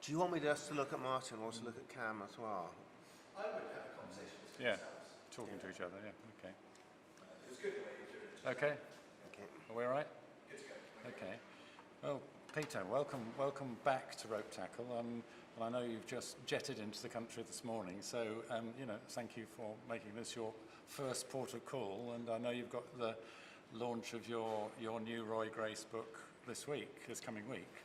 Do you want me just to look at Martin or to look at Cam as well? I would have a conversation with yourselves. Talking to each other, yeah, okay. It was good the way you did it. Okay, Okay. are we all right? Good to go. Okay. Well, Peter, welcome back to Ropetackle. And I know you've just jetted into the country this morning, so thank you for making this your first port of call. And I know you've got the launch of your new Roy Grace book this coming week.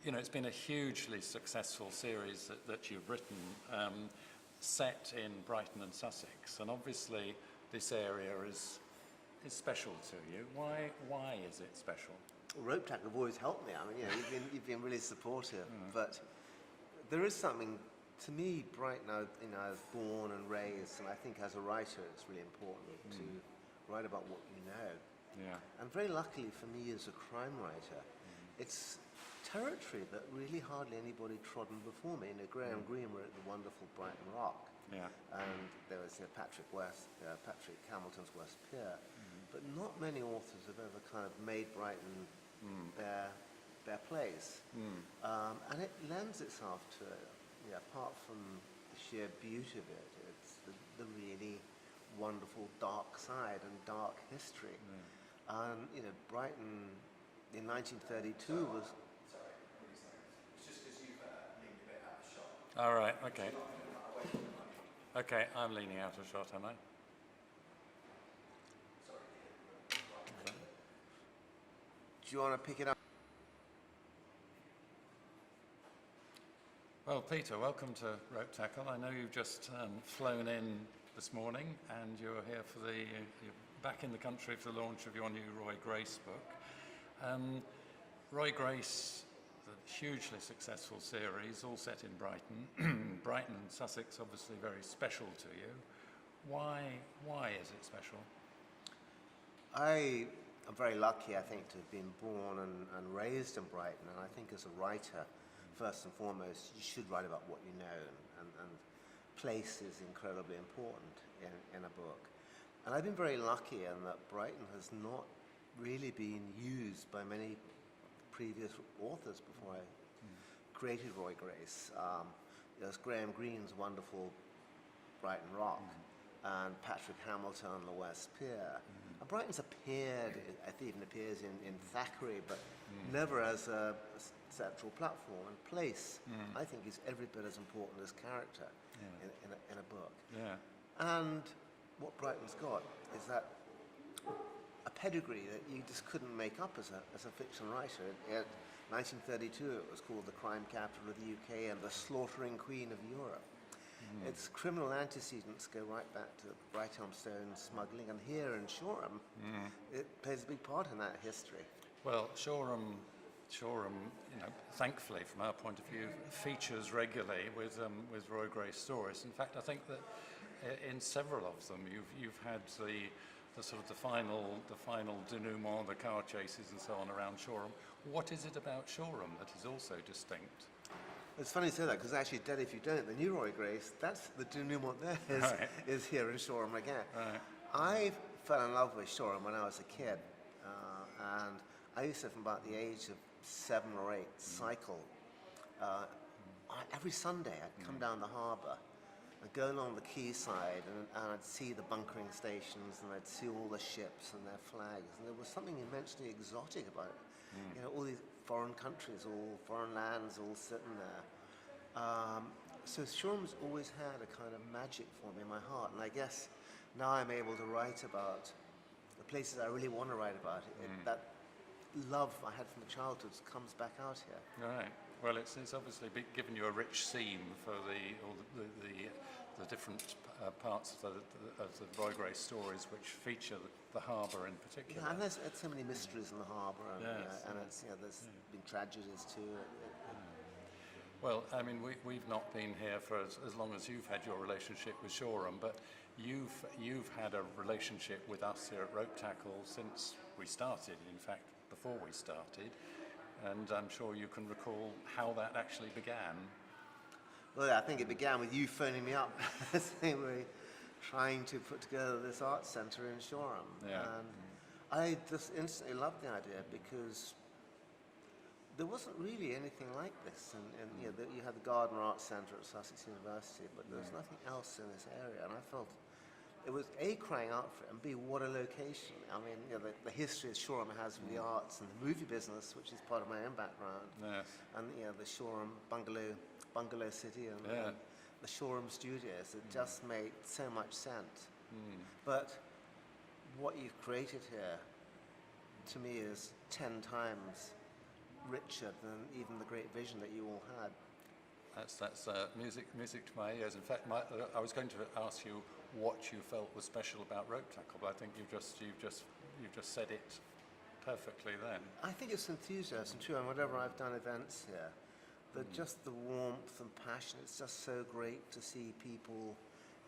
It's been a hugely successful series that you've written, set in Brighton and Sussex, and obviously this area is special to you. Why is it special? Ropetackle have always helped me. I mean, you've been really supportive. But there is something, to me, Brighton, I was born and raised, and I think as a writer it's really important to write about what you know. Yeah. And very luckily for me as a crime writer, it's territory that really hardly anybody trodden before me. Graham Greene were at the wonderful Brighton Rock. Yeah. And there was Patrick Hamilton's West Pier. But not many authors have ever kind of made Brighton their place. And it lends itself to, apart from the sheer beauty of it, it's the really wonderful dark side and dark history. And Brighton in 1932 was... Sorry, it's just because you've leaned a bit out of shot. All right, okay. Okay, I'm leaning out of shot, am I? Do you want to pick it up? Well, Peter, welcome to Ropetackle. I know you've just flown in this morning, and you're here for you're back in the country for the launch of your new Roy Grace book. Roy Grace, the hugely successful series, all set in Brighton. Brighton and Sussex, obviously very special to you. Why is it special? I am very lucky, I think, to have been born and raised in Brighton, and I think as a writer, first and foremost, you should write about what you know, and place is incredibly important in a book. And I've been very lucky in that Brighton has not really been used by many previous authors before I created Roy Grace. There's Graham Greene's wonderful Brighton Rock, and Patrick Hamilton on the West Pier. And Brighton's appeared, it even appears in Thackeray, but never as a central platform. And place, I think, is every bit as important as character in a book. Yeah. And what Brighton's got is that a pedigree that you just couldn't make up as a fiction writer. In 1932, it was called the crime capital of the UK and the slaughtering queen of Europe. Its criminal antecedents go right back to Brighthelmstone smuggling, and here in Shoreham, it plays a big part in that history. Well, Shoreham, thankfully, from our point of view, features regularly with Roy Grace stories. In fact, I think that in several of them, you've had the sort of the final denouement, the car chases and so on around Shoreham. What is it about Shoreham that is also distinct? It's funny you say that, because actually, Dead If You Don't, the new Roy Grace, that's the denouement there is here in Shoreham again. Right. I fell in love with Shoreham when I was a kid, and I used to, from about the age of 7 or 8, cycle. Every Sunday I'd come down the harbour, I'd go along the quayside, and I'd see the bunkering stations, and I'd see all the ships and their flags, and there was something immensely exotic about it. All these foreign countries, all foreign lands, all sitting there. So Shoreham's always had a kind of magic for me in my heart, and I guess now I'm able to write about the places I really want to write about. That love I had from the childhood comes back out here. Right. Well, it's obviously given you a rich scene for the different parts of the Roy Grace stories, which feature the harbour in particular. Yeah, and there's so many mysteries in the harbour, and, Yes. and it's, there's been tragedies too. Well, I mean, we've not been here for as long as you've had your relationship with Shoreham, but you've had a relationship with us here at Ropetackle since we started, in fact, before we started, and I'm sure you can recall how that actually began. Well, I think it began with you phoning me up, saying we're trying to put together this arts centre in Shoreham. Yeah. And I just instantly loved the idea, because there wasn't really anything like this. And you know, you had the Gardner Arts Centre at Sussex University, but there was nothing else in this area. And I felt it was A, crying out for it, and B, what a location. I mean, you know, the history that Shoreham has with the arts and the movie business, which is part of my own background. Yes. And you know, the Shoreham bungalow city and the Shoreham studios. It just made so much sense. But what you've created here, to me, is 10 times richer than even the great vision that you all had. That's music to my ears. In fact, I was going to ask you what you felt was special about Ropetackle, but I think you've just said it perfectly then. I think it's enthusiasm too, and whenever I've done events here, just the warmth and passion. It's just so great to see people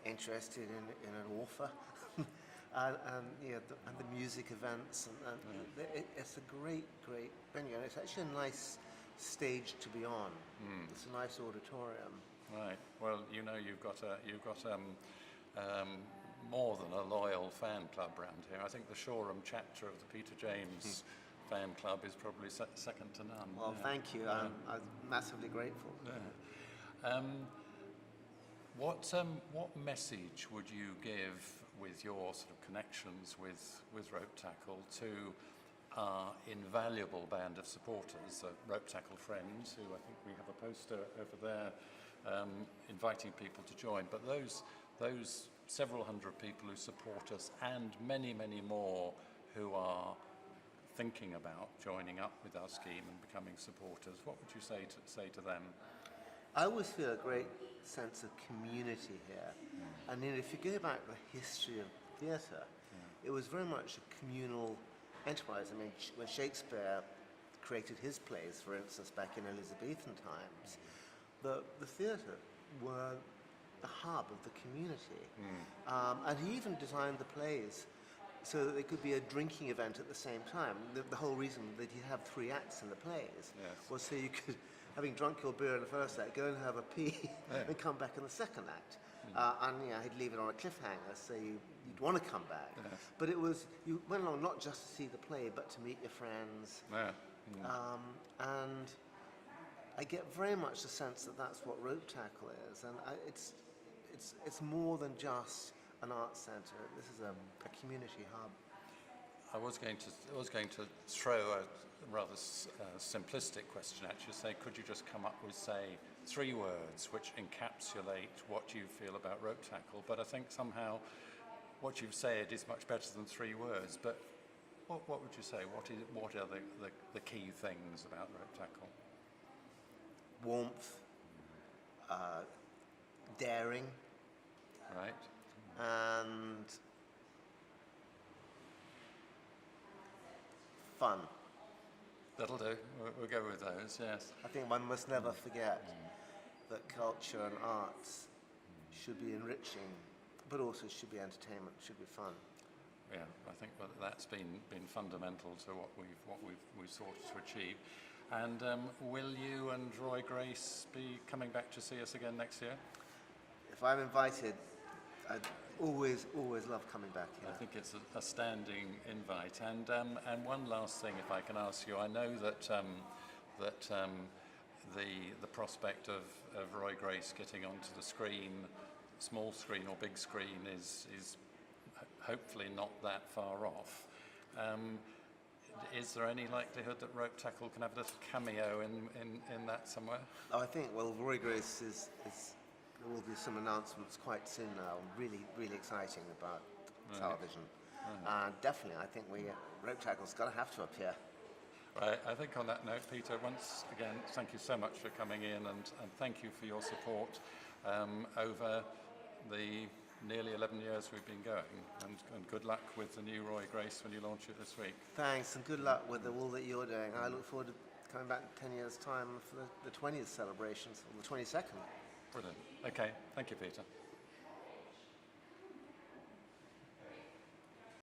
interested in an author, and you know, and the music events, and it's a great venue, and it's actually a nice stage to be on. It's a nice auditorium. Right. Well, you know, you've got more than a loyal fan club around here. I think the Shoreham chapter of the PeterJames fan club is probably second to none. Well, thank you. I'm massively grateful. Yeah. What message would you give with your sort of connections with Ropetackle to our invaluable band of supporters, the Ropetackle Friends, who I think we have a poster over there inviting people to join, but those several hundred people who support us and many more who are thinking about joining up with our scheme and becoming supporters, what would you say to them? I always feel a great sense of community here. And then if you go back to the history of theatre, it was very much a communal enterprise. I mean, when Shakespeare created his plays, for instance, back in Elizabethan times, the theatre were the hub of the community. And he even designed the plays so that they could be a drinking event at the same time. The whole reason that he'd have 3 acts in the plays was so you could, having drunk your beer in the first act, go and have a pee and come back in the second act. And you know, he'd leave it on a cliffhanger, so you'd want to come back. But it was, you went along not just to see the play, but to meet your friends. And I get very much the sense that that's what Ropetackle is, and it's more than just an arts centre. This is a community hub. I was going to throw a rather simplistic question at you. Say, could you just come up with, say, 3 words which encapsulate what you feel about Ropetackle? But I think somehow what you've said is much better than 3 words. But what would you say? What are the key things about Ropetackle? Warmth, daring, right, and fun. That'll do. We'll go with those, yes. I think one must never forget that culture and arts should be enriching, but also should be entertainment, should be fun. Yeah, I think that's been fundamental to what we've sought to achieve. And will you and Roy Grace be coming back to see us again next year? If I'm invited, I'd always love coming back here. I think it's a standing invite. And one last thing, if I can ask you, I know that the prospect of Roy Grace getting onto the screen, small screen or big screen, is hopefully not that far off. Is there any likelihood that Ropetackle can have a little cameo in that somewhere? Oh, I think, well, Roy Grace there will be some announcements quite soon now, really exciting about television. Definitely, I think Ropetackle's got to have to appear. Right, I think on that note, Peter, once again, thank you so much for coming in, and thank you for your support over the nearly 11 years we've been going, and good luck with the new Roy Grace when you launch it this week. Thanks, and good luck with all that you're doing. I look forward to coming back in 10 years' time for the 20th celebrations, or the 22nd. Brilliant. Okay, thank you, Peter.